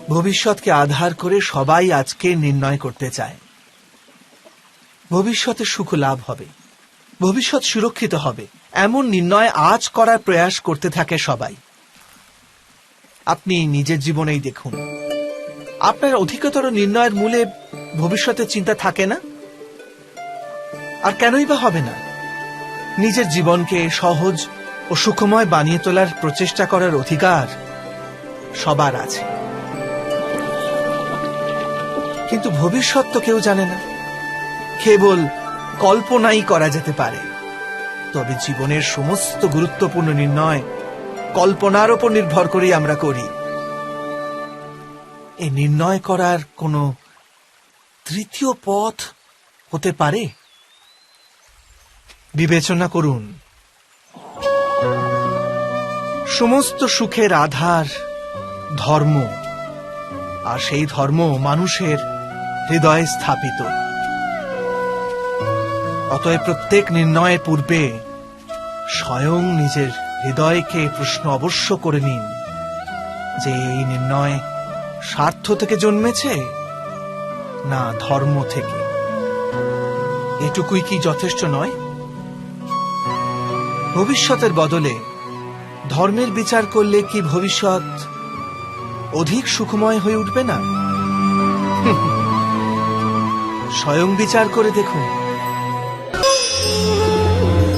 ভবিষ্যৎকে আধার করে সবাই আজকে নির্ণয় করতে চায়। ভবিষ্যতে সুখ লাভ হবে, ভবিষ্যৎ সুরক্ষিত হবে, এমন নির্ণয় আজ করার প্রয়াস করতে থাকে সবাই। আপনি নিজের জীবনেই দেখুন, আপনার অধিকতর নির্ণয়ের মূলে ভবিষ্যতের চিন্তা থাকে না। আর কেনই বা হবে না? নিজের জীবনকে সহজ ও সুখময় বানিয়ে তোলার প্রচেষ্টা করার অধিকার সবার আছে। কিন্তু ভবিষ্যৎ তো কেউ জানে না, কেবল কল্পনাই করা যেতে পারে। তবে জীবনের সমস্ত গুরুত্বপূর্ণ নির্ণয় কল্পনার উপর নির্ভর করেই আমরা করি। এই নির্ণয় করার কোনো তৃতীয় পথ হতে পারে? বিবেচনা করুন, সমস্ত সুখের আধার ধর্ম, আর সেই ধর্ম মানুষের হৃদয়ে স্থাপিত। অতএব প্রত্যেক নির্ণয়ের পূর্বে স্বয়ং নিজের হৃদয়কে প্রশ্ন অবশ্য করে নিন যে এই নির্ণয় স্বার্থ থেকে জন্মেছে না ধর্ম থেকে। এটুকুই কি যথেষ্ট নয়? ভবিষ্যতের বদলে ধর্মের বিচার করলে কি ভবিষ্যৎ অধিক সুখময় হয়ে উঠবে না? স্বয়ং বিচার করে দেখুন।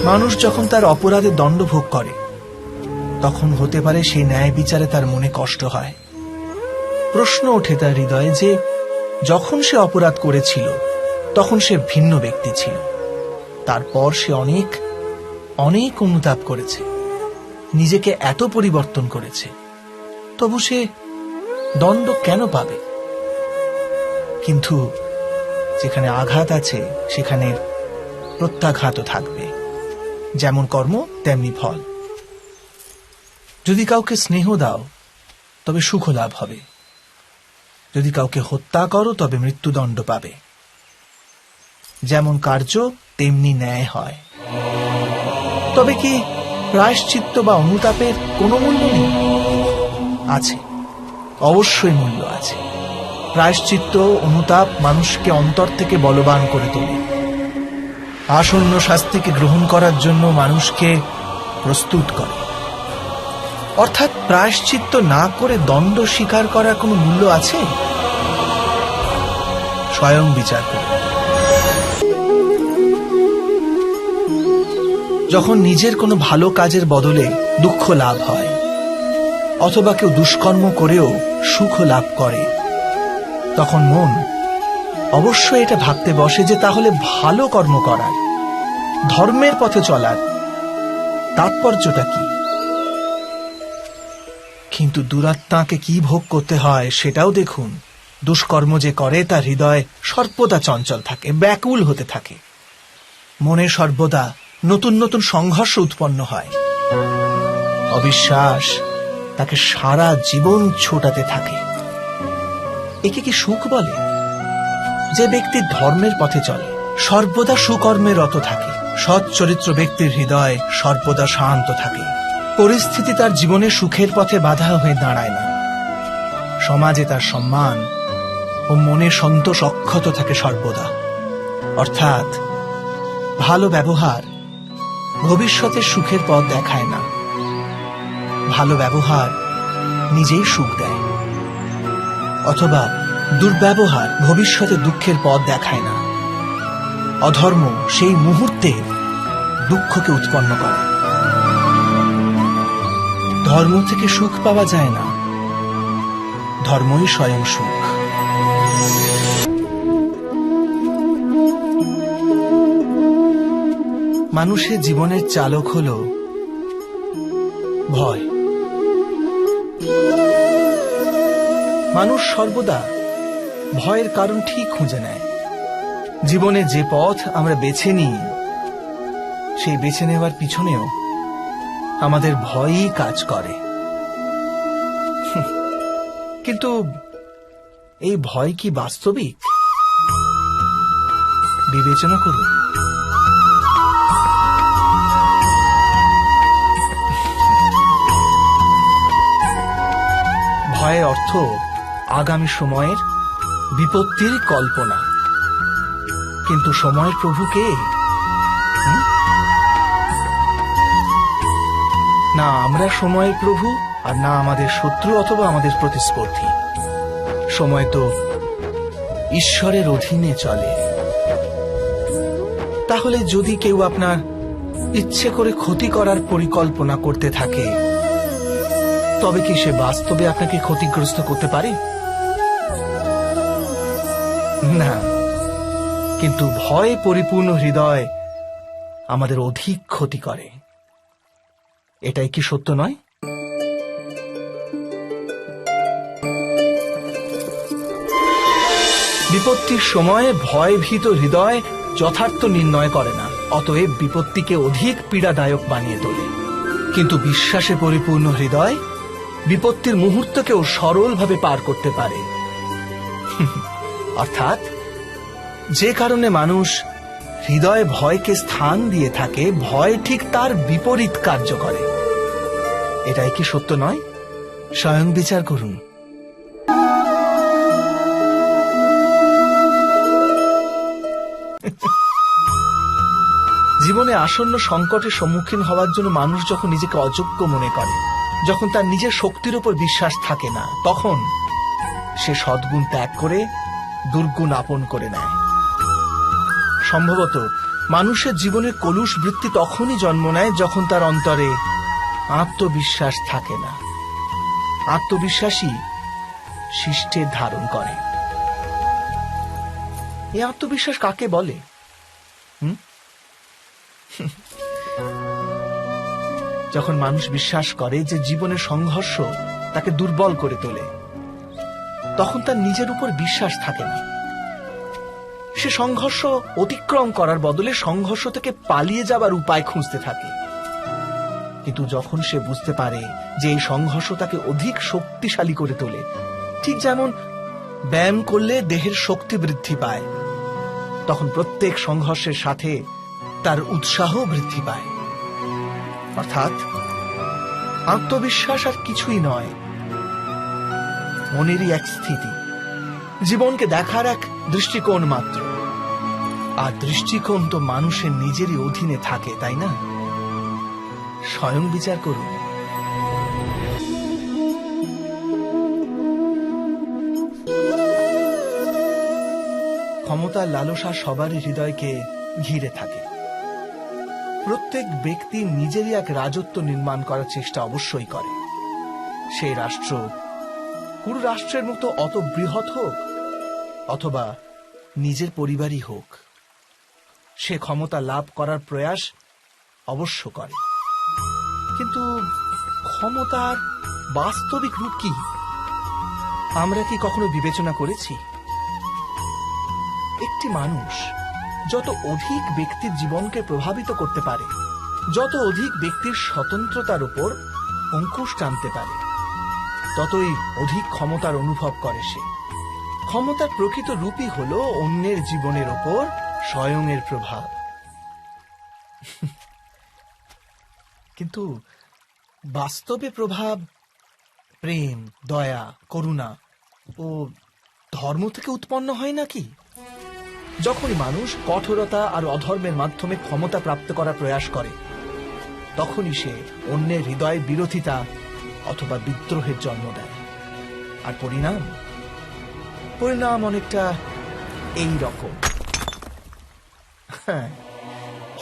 মানুষ যখন তার অপরাধের দণ্ড ভোগ করে, তখন হতে পারে সেই ন্যায় বিচারে তার মনে কষ্ট হয়। প্রশ্ন ওঠে তার হৃদয়ে যে যখন সে অপরাধ করেছিল তখন সে ভিন্ন ব্যক্তি ছিল, তারপর সে অনেক অনেক অনুতাপ করেছে, নিজেকে এত পরিবর্তন করেছে, তবু সে দণ্ড কেন পাবে? কিন্তু যেখানে আঘাত আছে সেখানে প্রত্যাঘাতও থাকবে। যেমন কর্ম তেমনি ফল। যদি কাউকে স্নেহ দাও তবে সুখ লাভ হবে, যদি কাউকে হত্যা করো তবে মৃত্যুদণ্ড পাবে। যেমন কার্য তেমনি ন্যায় হয়। তবে কি প্রায়শ্চিত্ত বা অনুতাপের কোনো মূল্য নেই? আছে, অবশ্যই মূল্য আছে। প্রায়শ্চিত্ত অনুতাপ মানুষকে অন্তর থেকে বলবান করে তোলে, আসন্ন শাস্তিকে গ্রহণ করার জন্য মানুষকে প্রস্তুত করে। অর্থাৎ প্রায়শ্চিত্ত না করে দণ্ড স্বীকার করার কোনো মূল্য আছে? স্বয়ং বিচার করুন। যখন নিজের কোনো ভালো কাজের বদলে দুঃখ লাভ হয়, অথবা কেউ দুষ্কর্ম করেও সুখ লাভ করে, তখন মন অবশ্যই এটা ভাবতে বসে যে তাহলে ভালো কর্ম করার, ধর্মের পথে চলার তাৎপর্যটা কি? কিন্তু দুরাত্মাকে কি ভোগ করতে হয় সেটাও দেখুন। দুষ্কর্ম যে করে তার হৃদয় সর্বদা চঞ্চল থাকে, ব্যাকুল হতে থাকে। মনে সর্বদা নতুন নতুন সংঘর্ষ উৎপন্ন হয়। অবিশ্বাস তাকে সারা জীবন ছোটাতে থাকে। একে কি সুখ বলে? যে ব্যক্তি ধর্মের পথে চলে, সর্বদা সুকর্মে রত থাকে, সৎ চরিত্র ব্যক্তির হৃদয় সর্বদা শান্ত থাকে। পরিস্থিতি তার জীবনে সুখের পথে বাধা হয়ে দাঁড়ায় না। সমাজে তার সম্মান ও মনের সন্তোষ অক্ষত থাকে সর্বদা। অর্থাৎ ভালো ব্যবহার ভবিষ্যতের সুখের পথ দেখায় না, ভালো ব্যবহার নিজেই সুখ দেয়। অথবা দুর্ব্যবহার ভবিষ্যতে দুঃখের পথ দেখায় না, অধর্ম সেই মুহূর্তে দুঃখকে উৎপন্ন করে। ধর্ম থেকে সুখ পাওয়া যায় না, ধর্মই স্বয়ং সুখ। মানুষের জীবনের চালক হল ভয়। মানুষ সর্বদা ভয়ের কারণ ঠিক খুঁজে নেয়। জীবনে যে পথ আমরা বেছে নিই, সেই বেছে নেওয়ার পিছনেও আমাদের ভয়ই কাজ করে। কিন্তু এই ভয় কি বাস্তবিক? বিবেচনা করুন। ভয়ের অর্থ আগামী সময়ের বিপত্তির কল্পনা। কিন্তু সময়ের প্রভু কে? না আমরা সময়ের প্রভু, আর না আমাদের শত্রু অথবা আমাদের প্রতিস্পর্ধী। সময় তো ঈশ্বরের অধীনে চলে। তাহলে যদি কেউ আপনার ইচ্ছে করে ক্ষতি করার পরিকল্পনা করতে থাকে, তবে কি সে বাস্তবে আপনাকে ক্ষতিগ্রস্ত করতে পারে? না, কিন্তু ভয়ে পরিপূর্ণ হৃদয় আমাদের অধিক ক্ষতি করে। এটাই কি সত্য নয়? বিপত্তির সময় ভয়ভীত হৃদয় যথার্থ নির্ণয় করে না, অতএব বিপত্তিকে অধিক পীড়াদায়ক বানিয়ে তোলে। কিন্তু বিশ্বাসে পরিপূর্ণ হৃদয় বিপত্তির মুহূর্তকেও সরলভাবে পার করতে পারে। অর্থাৎ যে কারণে মানুষ হৃদয়ে ভয়কে স্থান দিয়ে থাকে, ভয় ঠিক তার বিপরীত কার্য করে। এটাই কি সত্য নয়? স্বয়ং বিচার করুন। জীবনে আসন্ন সংকটের সম্মুখীন হওয়ার জন্য মানুষ যখন নিজেকে অযোগ্য মনে করে, যখন তার নিজের শক্তির উপর বিশ্বাস থাকে না, তখন সে সদ্গুণ ত্যাগ করে দুর্গুণ আপন করে নেয়। সম্ভবত মানুষের জীবনের কলুষ বৃত্তি তখনই জন্ম নেয় যখন তার অন্তরে আত্মবিশ্বাস থাকে না। আত্মবিশ্বাসী শিষ্টের ধারণ করে। এই আত্মবিশ্বাস কাকে বলে? যখন মানুষ বিশ্বাস করে যে জীবনের সংঘর্ষ তাকে দুর্বল করে তোলে, তখন তার নিজের উপর বিশ্বাস থাকে না। সে সংঘর্ষ অতিক্রম করার বদলে সংঘর্ষ থেকে পালিয়ে যাবার উপায় খুঁজতে থাকে। কিন্তু যখন সে বুঝতে পারে যে এই সংঘর্ষ তাকে অধিক শক্তিশালী করে তোলে, ঠিক যেমন ব্যায়াম করলে দেহের শক্তি বৃদ্ধি পায়, তখন প্রত্যেক সংঘর্ষের সাথে তার উৎসাহ বৃদ্ধি পায়। অর্থাৎ আত্মবিশ্বাস আর কিছুই নয়, মনেরই এক স্থিতি, জীবনকে দেখার এক দৃষ্টিকোণ মাত্র। আর দৃষ্টিকোণ তো মানুষের নিজেরই অধীনে থাকে, তাই না? স্বয়ং বিচার করুন। ক্ষমতার লালসা সবারই হৃদয়কে ঘিরে থাকে। প্রত্যেক ব্যক্তি নিজেরই এক রাজত্ব নির্মাণ করার চেষ্টা অবশ্যই করে। সেই রাষ্ট্র পুরো রাষ্ট্রের মতো অত বৃহৎ হোক অথবা নিজের পরিবারই হোক, সে ক্ষমতা লাভ করার প্রয়াস অবশ্য করে। কিন্তু ক্ষমতার বাস্তবিক রূপ কি আমরা কি কখনো বিবেচনা করেছি? একটি মানুষ যত অধিক ব্যক্তির জীবনকে প্রভাবিত করতে পারে, যত অধিক ব্যক্তির স্বতন্ত্রতার উপর অঙ্কুশ টানতে পারে, ততই অধিক ক্ষমতার অনুভব করে সে। ক্ষমতার প্রকৃত রূপই হল অন্যের জীবনের ওপর স্বয়ংের প্রভাব। কিন্তু বাস্তবে প্রভাব প্রেম, দয়া, করুণা ও ধর্ম থেকে উৎপন্ন হয় নাকি? যখনই মানুষ কঠোরতা আর অধর্মের মাধ্যমে ক্ষমতা প্রাপ্ত করার প্রয়াস করে, তখনই সে অন্যের হৃদয়ে বিরোধিতা অথবা বিদ্রোহের জন্ম দেয়। আর পরিণাম অনেকটা এই রকম। হ্যাঁ,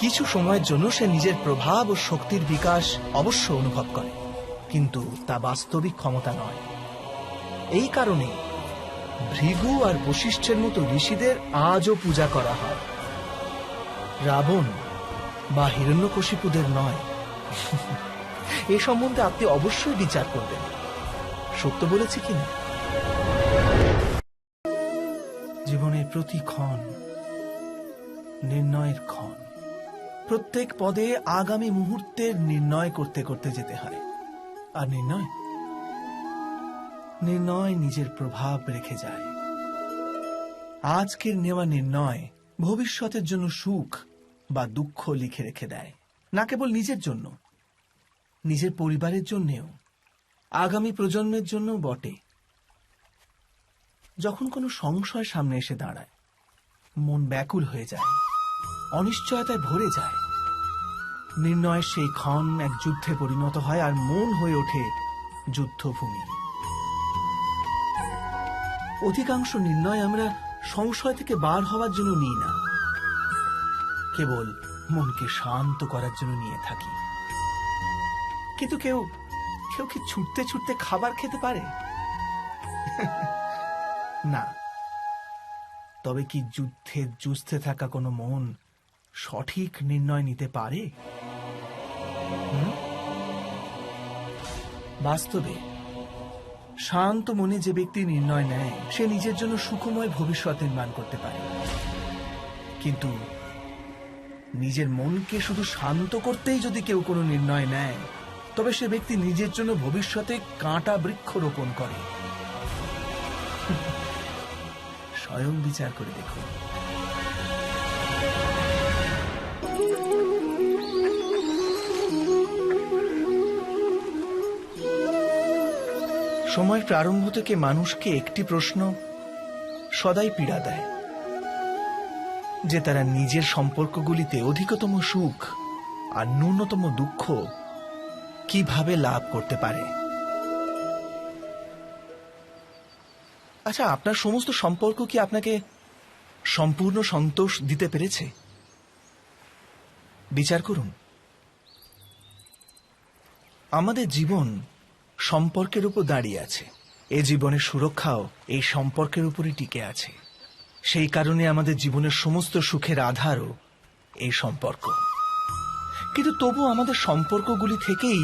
কিছু সময়ের জন্য সে নিজের প্রভাব ও শক্তির বিকাশ অবশ্য অনুভব করে, কিন্তু তা বাস্তবিক ক্ষমতা নয়। এই কারণে ভৃগু আর বশিষ্ঠের মতো ঋষিদের আজও পূজা করা হয়, রাবণ বা হিরণ্যকশিপুদের নয়। এ সম্বন্ধে আপনি অবশ্যই বিচার করবেন, সত্য বলেছি কিনা। জীবনের প্রতি ক্ষণ নির্ণয়ের ক্ষণ। প্রত্যেক পদে আগামী মুহূর্তের নির্ণয় করতে করতে যেতে হয়। আর নির্ণয় নিজের প্রভাব রেখে যায়। আজকের নেওয়া নির্ণয় ভবিষ্যতের জন্য সুখ বা দুঃখ লিখে রেখে দেয়, না কেবল নিজের জন্য, নিজের পরিবারের জন্যেও, আগামী প্রজন্মের জন্য বটে। যখন কোনো সংশয় সামনে এসে দাঁড়ায়, মন ব্যাকুল হয়ে যায়, অনিশ্চয়তায় ভরে যায়। নির্ণয়ের সেই ক্ষণ এক যুদ্ধে পরিণত হয়, আর মন হয়ে ওঠে যুদ্ধভূমি। অধিকাংশ নির্ণয় আমরা সংশয় থেকে বার হওয়ার জন্য নিই না, কেবল মনকে শান্ত করার জন্য নিয়ে থাকি। কিন্তু কেউ কেউ কি ছুটতে ছুটতে খাবার খেতে পারে? না। তবে কি যুদ্ধে যুঝতে থাকা কোনো মন সঠিক নির্ণয় নিতে পারে? বাস্তবে শান্ত মনে যে ব্যক্তি নির্ণয় নেয়, সে নিজের জন্য সুখময় ভবিষ্যৎ নির্মাণ করতে পারে। কিন্তু নিজের মনকে শুধু শান্ত করতেই যদি কেউ কোনো নির্ণয় নেয়, তবে সে ব্যক্তি নিজের জন্য ভবিষ্যতে কাঁটা বৃক্ষ রোপণ করে। স্বয়ং বিচার করে দেখুন। সময়ের প্রারম্ভ থেকে মানুষকে একটি প্রশ্ন সদাই পীড়া দেয়, যে তারা নিজের সম্পর্কগুলিতে অধিকতম সুখ আর ন্যূনতম দুঃখ কিভাবে লাভ করতে পারে। আচ্ছা, আপনার সমস্ত সম্পর্ক কি আপনাকে সম্পূর্ণ সন্তোষ দিতে পেরেছে? বিচার করুন। আমাদের জীবন সম্পর্কের উপর দাঁড়িয়ে আছে। এ জীবনের সুরক্ষাও এই সম্পর্কের উপরই টিকে আছে। সেই কারণে আমাদের জীবনের সমস্ত সুখের আধারও এই সম্পর্ক। কিন্তু তবু আমাদের সম্পর্কগুলি থেকেই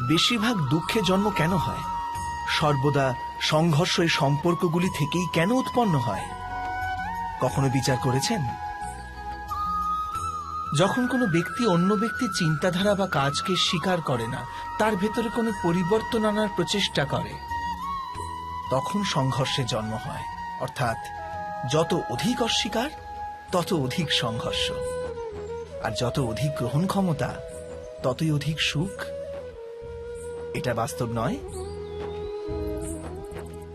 বেশিরভাগ দুঃখের জন্ম কেন হয়? সর্বদা সংঘর্ষ এই সম্পর্কগুলি থেকেই কেন উৎপন্ন হয়? কখনো বিচার করেছেন? যখন কোনো ব্যক্তি অন্য ব্যক্তির চিন্তাধারা বা কাজকে স্বীকার করে না, তার ভেতরে কোনো পরিবর্তন আনার প্রচেষ্টা করে, তখন সংঘর্ষের জন্ম হয়। অর্থাৎ যত অধিক অস্বীকার, তত অধিক সংঘর্ষ। আর যত অধিক গ্রহণ ক্ষমতা, ততই অধিক সুখ। এটা বাস্তব নয়?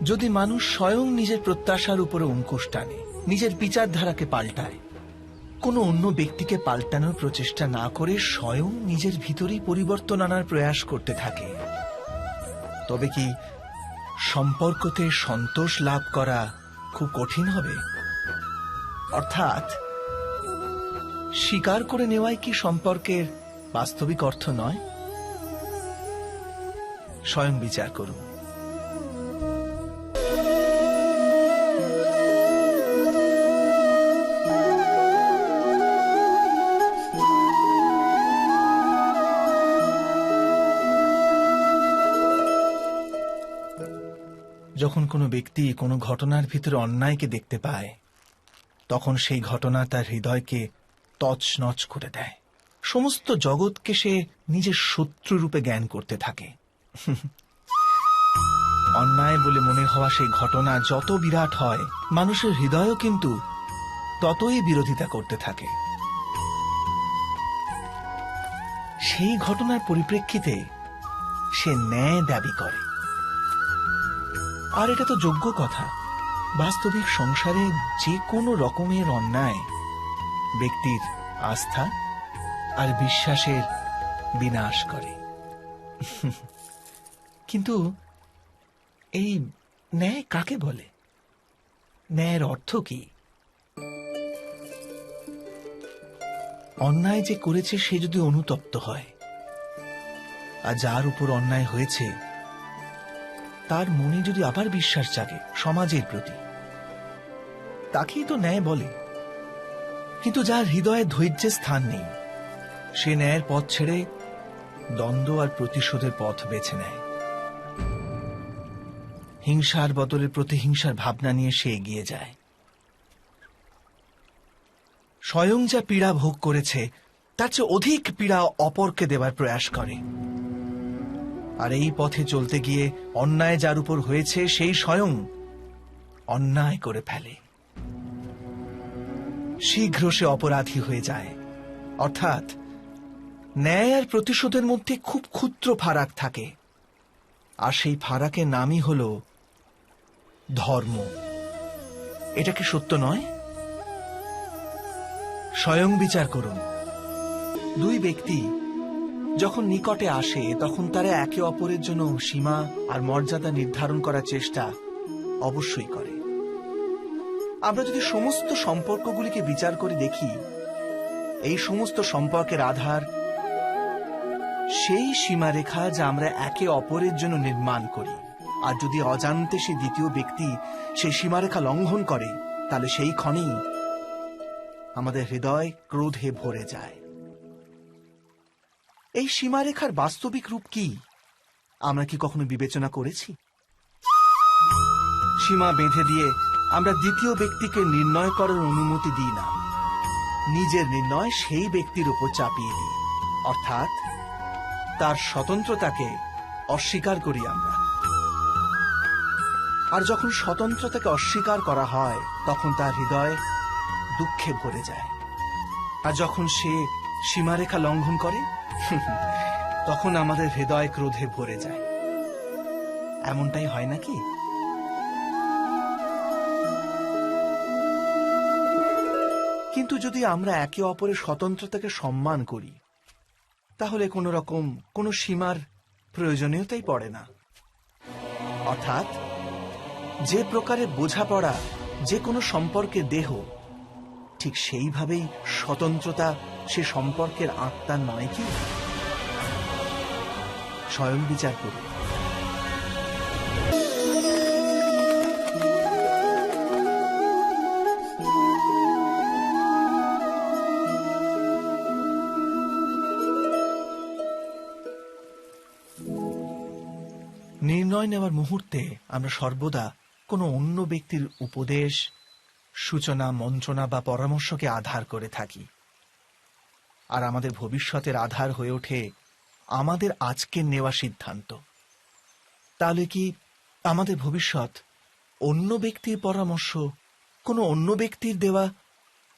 যদি মানুষ স্বয়ং নিজের প্রত্যাশার উপরে অঙ্কুশ টানে, নিজের বিচারধারাকে পাল্টায়, কোনো অন্য ব্যক্তিকে পাল্টানোর প্রচেষ্টা না করে স্বয়ং নিজের ভিতরেই পরিবর্তন আনার প্রয়াস করতে থাকে, তবে কি সম্পর্কতে সন্তোষ লাভ করা খুব কঠিন হবে? অর্থাৎ স্বীকার করে নেওয়াই কি সম্পর্কের বাস্তবিক অর্থ নয়? স্বয়ং বিচার করুন। যখন কোনো ব্যক্তি কোনো ঘটনার ভিতরে অন্যায়কে দেখতে পায়, তখন সেই ঘটনা তার হৃদয়কে তছনছ করে দেয়। সমস্ত জগৎকে সে নিজের শত্রু রূপে জ্ঞান করতে থাকে। অন্যায় বলে মনে হওয়া সেই ঘটনা যত বিরাট হয়, মানুষের হৃদয়ও কিন্তু ততই বিরোধিতা করতে থাকে। সেই ঘটনার পরিপ্রেক্ষিতে সে ন্যায় দাবি করে। আর এটা তো যোগ্য কথা। বাস্তবিক সংসারে যে কোনো রকমের অন্যায় ব্যক্তির আস্থা আর বিশ্বাসের বিনাশ করে। কিন্তু এই ন্যায় কাকে বলে? ন্যায়ের অর্থ কি? অন্যায় যে করেছে সে যদি অনুতপ্ত হয়, আর যার উপর অন্যায় হয়েছে তার মনে যদি আবার বিশ্বাস জাগে সমাজের প্রতি, তাকেই তো ন্যায় বলে। কিন্তু যার হৃদয়ে ধৈর্যের স্থান নেই, সে ন্যায়ের পথ ছেড়ে দ্বন্দ্ব আর প্রতিশোধের পথ বেছে নেয়। হিংসার বদলে প্রতিহিংসার ভাবনা নিয়ে সে এগিয়ে যায়। স্বয়ং যা পীড়া ভোগ করেছে তার চেয়ে অধিক পীড়া অপরকে দেবার প্রয়াস করে। আর এই পথে চলতে গিয়ে অন্যায় যার উপর হয়েছে সেই স্বয়ং অন্যায় করে ফেলে। শীঘ্র সে অপরাধী হয়ে যায়। অর্থাৎ ন্যায় আর প্রতিশোধের মধ্যে খুব ক্ষুদ্র ফারাক থাকে, আর সেই ফারাকের নামই হল ধর্ম। এটা কি সত্য নয়? স্বয়ং বিচার করুন। দুই ব্যক্তি যখন নিকটে আসে তখন তারা একে অপরের জন্য সীমা আর মর্যাদা নির্ধারণ করার চেষ্টা অবশ্যই করে। আমরা যদি সমস্ত সম্পর্কগুলিকে বিচার করে দেখি, এই সমস্ত সম্পর্কের আধার সেই সীমারেখা যা আমরা একে অপরের জন্য নির্মাণ করি। আর যদি অজান্তে সে দ্বিতীয় ব্যক্তি সেই সীমারেখা লঙ্ঘন করে, তাহলে সেই ক্ষণেই আমাদের হৃদয় ক্রোধে ভরে যায়। এই সীমারেখার বাস্তবিক রূপ কি আমরা কি কখনো বিবেচনা করেছি? সীমা বেঁধে দিয়ে আমরা দ্বিতীয় ব্যক্তিকে নির্ণয় করার অনুমতি দিই না, নিজের নির্ণয় সেই ব্যক্তির উপর চাপিয়ে দিই, অর্থাৎ তার স্বতন্ত্রতাকে অস্বীকার করি আমরা। আর যখন স্বতন্ত্রতাকে অস্বীকার করা হয় তখন তার হৃদয় দুঃখে ভরে যায়। আর যখন সে সীমারেখা লঙ্ঘন করে তখন আমাদের হৃদয় ক্রোধে ভরে যায়। এমনটাই হয় নাকি? কিন্তু যদি আমরা একে অপরের স্বতন্ত্রতাকে সম্মান করি, তাহলে কোনো সীমার প্রয়োজনীয়তাই পড়ে না। অর্থাৎ যে প্রকারে বোঝাপড়া যে কোনো সম্পর্কের দেহ, ঠিক সেইভাবেই স্বতন্ত্রতা সে সম্পর্কের আত্মা নয় কি? স্বয়ং বিচার করুন। নির্ণয় নেওয়ার মুহূর্তে আমরা সর্বদা কোনো অন্য ব্যক্তির উপদেশ, সূচনা, মন্ত্রণা বা পরামর্শকে আধার করে থাকি। আর আমাদের ভবিষ্যতের আধার হয়ে ওঠে আমাদের আজকের নেওয়া সিদ্ধান্ত। তাহলে কি আমাদের ভবিষ্যৎ অন্য ব্যক্তির পরামর্শ, কোনো অন্য ব্যক্তির দেওয়া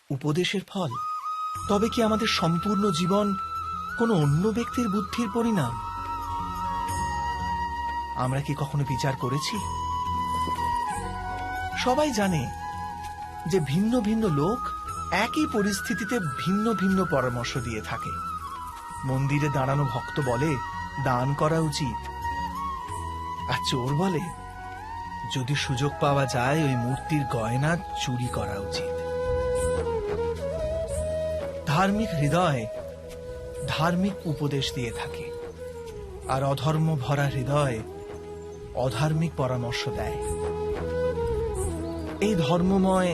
উপদেশের ফল? তবে কি আমাদের সম্পূর্ণ জীবন কোনো অন্য ব্যক্তির বুদ্ধির পরিণাম? আমরা কি কখনো বিচার করেছি? সবাই জানে যে ভিন্ন ভিন্ন লোক একই পরিস্থিতিতে ভিন্ন ভিন্ন পরামর্শ দিয়ে থাকে। মন্দিরে দাঁড়ানো ভক্ত বলে দান করা উচিত, আর চোর বলে যদি সুযোগ পাওয়া যায় ওই মূর্তির গয়না চুরি করা উচিত। ধার্মিক হৃদয় ধার্মিক উপদেশ দিয়ে থাকে, আর অধর্ম ভরা হৃদয় অধার্মিক পরামর্শ দেয়। এই ধর্মময়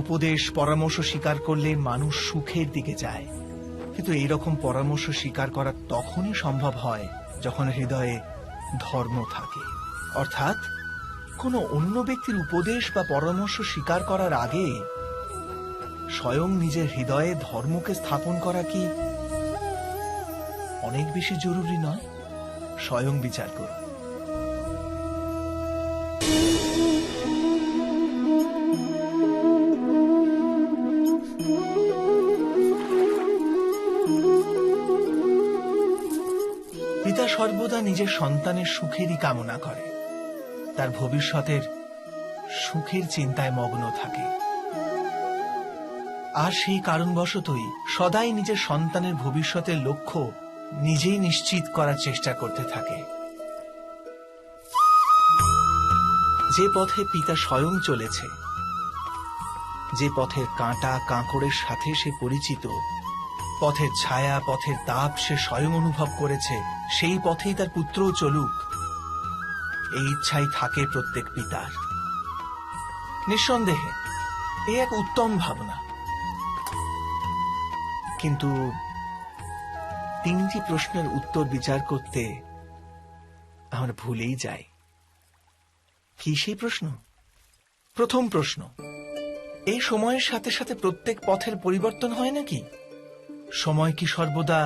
উপদেশ পরামর্শ স্বীকার করলে মানুষ সুখের দিকে যায়। কিন্তু এইরকম পরামর্শ স্বীকার করা তখনই সম্ভব হয় যখন হৃদয়ে ধর্ম থাকে। অর্থাৎ কোনো অন্য ব্যক্তির উপদেশ বা পরামর্শ স্বীকার করার আগে স্বয়ং নিজের হৃদয়ে ধর্মকে স্থাপন করা কি অনেক বেশি জরুরি নয়? স্বয়ং বিচার করুন। পিতা সর্বদা নিজের সন্তানের সুখেরই কামনা করে, তার ভবিষ্যতের সুখের চিন্তায় মগ্ন থাকে। আর সেই কারণবশতই সদাই নিজের সন্তানের ভবিষ্যতের লক্ষ্য নিজেই নিশ্চিত করার চেষ্টা করতে থাকে। যে পথে পিতা স্বয়ং চলেছে, যে পথের কাঁটা কাঁকড়ের সাথে সে পরিচিত, পথের ছায়া পথের তাপ সে স্বয়ং অনুভব করেছে, সেই পথেই তার পুত্রও চলুক, এই ইচ্ছাই থাকে প্রত্যেক পিতার। নিঃসন্দেহে এ এক উত্তম ভাবনা। কিন্তু তিনটি প্রশ্নের উত্তর বিচার করতে আমরা ভুলেই যাই। কি সেই প্রশ্ন? প্রথম প্রশ্ন, এই সময়ের সাথে সাথে প্রত্যেক পথের পরিবর্তন হয় নাকি? সময় কি সর্বদা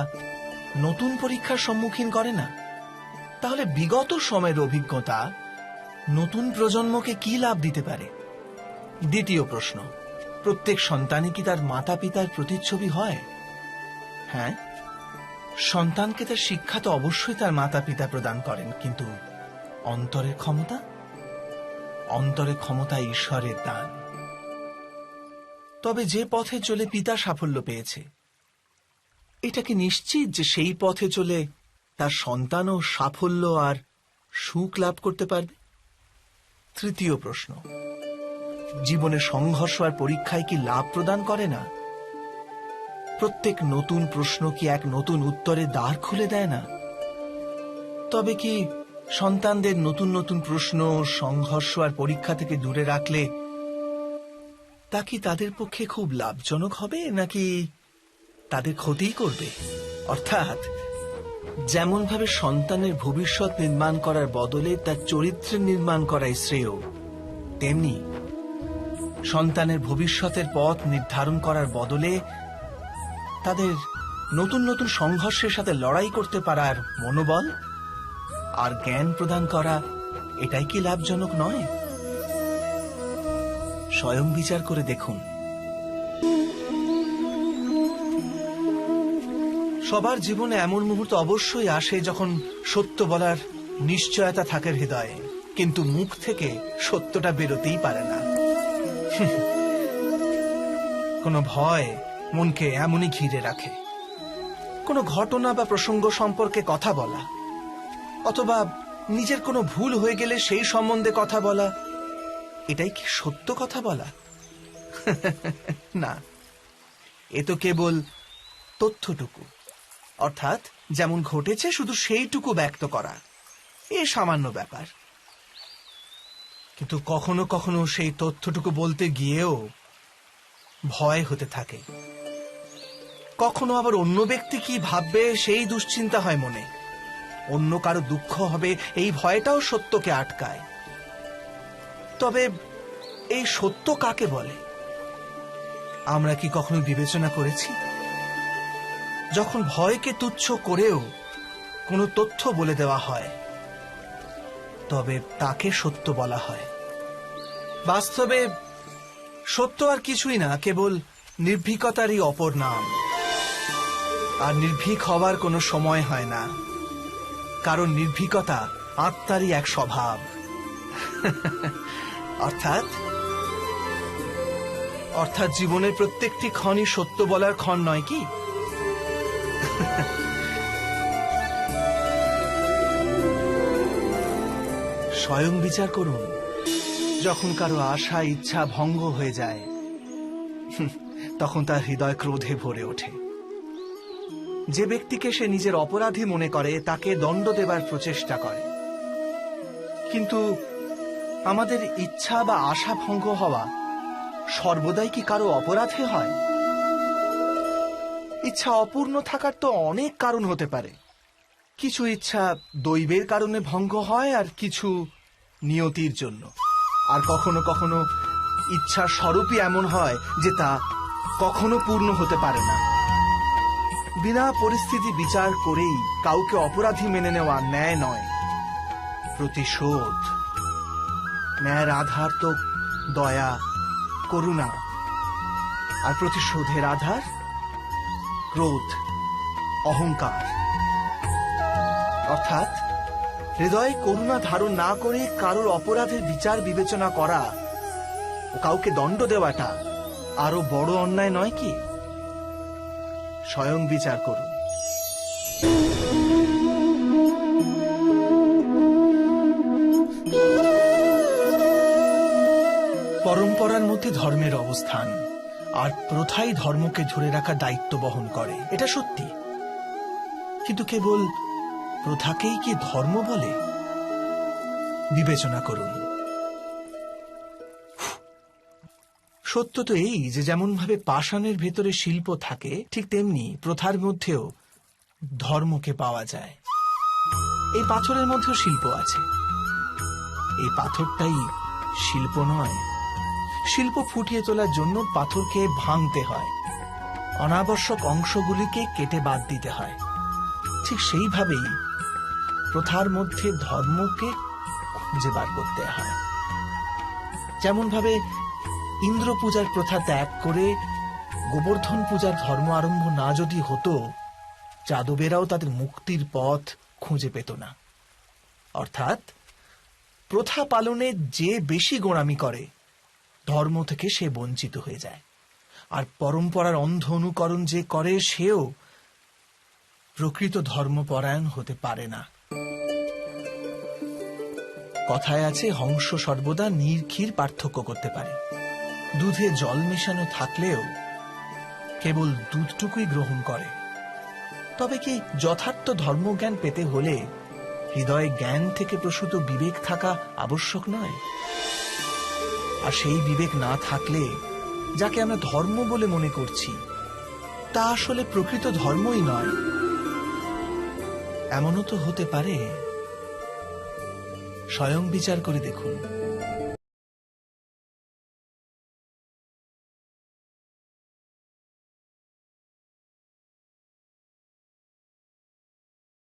নতুন পরীক্ষার সম্মুখীন করে না? তাহলে বিগত সময়ের অভিজ্ঞতা নতুন প্রজন্মকে কি লাভ দিতে পারে? দ্বিতীয় প্রশ্ন, প্রত্যেক সন্তানই কি তার মাতা পিতার প্রতিচ্ছবি হয়? হ্যাঁ, সন্তানকে তার শিক্ষা তো অবশ্যই তার মাতা পিতা প্রদান করেন, কিন্তু অন্তরের ক্ষমতা ঈশ্বরের দান। তবে যে পথে চলে পিতা সাফল্য পেয়েছে, এটা কি নিশ্চিত যে সেই পথে চলে তার সন্তানও সাফল্য আর সুখ লাভ করতে পারবে? তৃতীয় প্রশ্ন, জীবনে সংঘর্ষ আর পরীক্ষায় কি লাভ প্রদান করে না? প্রত্যেক নতুন প্রশ্ন কি এক নতুন উত্তরে দ্বার খুলে দেয় না? তবে কি সন্তানদের নতুন নতুন প্রশ্ন, সংঘর্ষ আর পরীক্ষা থেকে দূরে রাখলে তা কি তাদের পক্ষে খুব লাভজনক হবে, নাকি তাদের ক্ষতিই করবে? অর্থাৎ যেমন ভাবে সন্তানের ভবিষ্যৎ নির্মাণ করার বদলে তার চরিত্রের নির্মাণ করাই শ্রেয়, তেমনি সন্তানের ভবিষ্যতের পথ নির্ধারণ করার বদলে তাদের নতুন নতুন সংঘর্ষের সাথে লড়াই করতে পারার মনোবল আর জ্ঞান প্রদান করা, এটাই কি লাভজনক নয়? স্বয়ং বিচার করে দেখুন। সবার জীবনে এমন মুহূর্ত অবশ্যই আসে যখন সত্য বলার নিশ্চয়তা থাকে হৃদয়ে, কিন্তু মুখ থেকে সত্যটা বেরোতেই পারে না। কোনো ভয় মনকে এমনই ঘিরে রাখে। কোনো ঘটনা বা প্রসঙ্গ সম্পর্কে কথা বলা, অথবা নিজের কোনো ভুল হয়ে গেলে সেই সম্বন্ধে কথা বলা, এটাই কি সত্য কথা বলা? না, এ তো কেবল তথ্যটুকু, অর্থাৎ যেমন ঘটেছে শুধু সেইটুকু ব্যক্ত করা, এ সামান্য ব্যাপার। কিন্তু কখনো কখনো সেই তথ্যটুকু বলতে গিয়েও ভয় হতে থাকে। কখনো আবার অন্য ব্যক্তি কি ভাববে সেই দুশ্চিন্তা হয় মনে। অন্য কারো দুঃখ হবে এই ভয়টাও সত্যকে আটকায়। তবে এই সত্য কাকে বলে আমরা কি কখনো বিবেচনা করেছি? যখন ভয়কে তুচ্ছ করেও কোনো তথ্য বলে দেওয়া হয়, তবে তাকে সত্য বলা হয়। বাস্তবে সত্য আর কিছুই না, কেবল নির্ভীকতারই অপর নাম। আর নির্ভীক হওয়ার কোনো সময় হয় না, কারণ নির্ভীকতা আত্মারই এক স্বভাব। অর্থাৎ জীবনের প্রত্যেকটি ক্ষণই সত্য বলার ক্ষণ নয় কি? স্বয়ং বিচার করুন। যখন কারো আশা ইচ্ছা ভঙ্গ হয়ে যায়, তখন তার হৃদয় ক্রোধে ভরে ওঠে। যে ব্যক্তিকে সে নিজের অপরাধী মনে করে তাকে দণ্ড দেবার প্রচেষ্টা করে। কিন্তু আমাদের ইচ্ছা বা আশা ভঙ্গ হওয়া সর্বদাই কি কারো অপরাধে হয়? ইচ্ছা অপূর্ণ থাকার তো অনেক কারণ হতে পারে। কিছু ইচ্ছা দৈবের কারণে ভঙ্গ হয়, আর কিছু নিয়তির জন্য। আর কখনো কখনো ইচ্ছার স্বরূপই এমন হয় যে তা কখনো পূর্ণ হতে পারে না। বিনা পরিস্থিতি বিচার করেই কাউকে অপরাধী মেনে নেওয়া ন্যায় নয়। প্রতিশোধ, ন্যায়ের আধার তো দয়া, করুণা, আর প্রতিশোধের আধার ক্রোধ, অহংকার। অর্থাৎ হৃদয়ে করুণা ধারণ না করে কারোর অপরাধের বিচার বিবেচনা করা ও কাউকে দণ্ড দেওয়াটা আরো বড় অন্যায় নয় কি? স্বয়ং বিচার করুন। পরম্পরার মধ্যে ধর্মের অবস্থান, আর প্রথাই ধর্মকে ধরে রাখার দায়িত্ব বহন করে, এটা সত্যি। কিন্তু কেবল প্রথাকেই কি ধর্ম বলে? বিবেচনা করুন। সত্য তো এই যে যেমন ভাবে পাষাণের ভেতরে শিল্প থাকে, ঠিক তেমনি প্রথার মধ্যেও ধর্মকে পাওয়া যায়। এই পাথরের মধ্যেও শিল্প আছে। এই পাথরটাই শিল্প নয়। শিল্প ফুটিয়ে তোলার জন্য পাথরকে ভাঙতে হয়, অনাবশ্যক অংশগুলিকে কেটে বাদ দিতে হয়। ঠিক সেইভাবেই প্রথার মধ্যে ধর্মকে খুঁজে বার করতে হয়। যেমন ভাবে ইন্দ্র পূজার প্রথা ত্যাগ করে গোবর্ধন পূজার ধর্ম আরম্ভ না যদি হতো, যাদবেরাও তাদের মুক্তির পথ খুঁজে পেত না। অর্থাৎ প্রথা পালনে যে বেশি গোঁড়ামি করে, ধর্ম থেকে সে বঞ্চিত হয়ে যায়। আর পরম্পরার অন্ধ অনুকরণ যে করে সেও প্রকৃত ধর্মপরায়ণ হতে পারে না। কথায় আছে, হংস সর্বদা নির্ঘির পার্থক্য করতে পারে। দুধে জল মেশানো থাকলেও কেবল দুধটুকুই গ্রহণ করে। তবে কি যথার্থ ধর্মজ্ঞান পেতে হলে হৃদয়ে জ্ঞান থেকে প্রসূত বিবেক থাকা আবশ্যক নয়? আর সেই বিবেক না থাকলে যাকে আমরা ধর্ম বলে মনে করছি তা আসলে প্রকৃত ধর্মই নয়। এমনও তো হতে পারে। স্বয়ং বিচার করে দেখুন।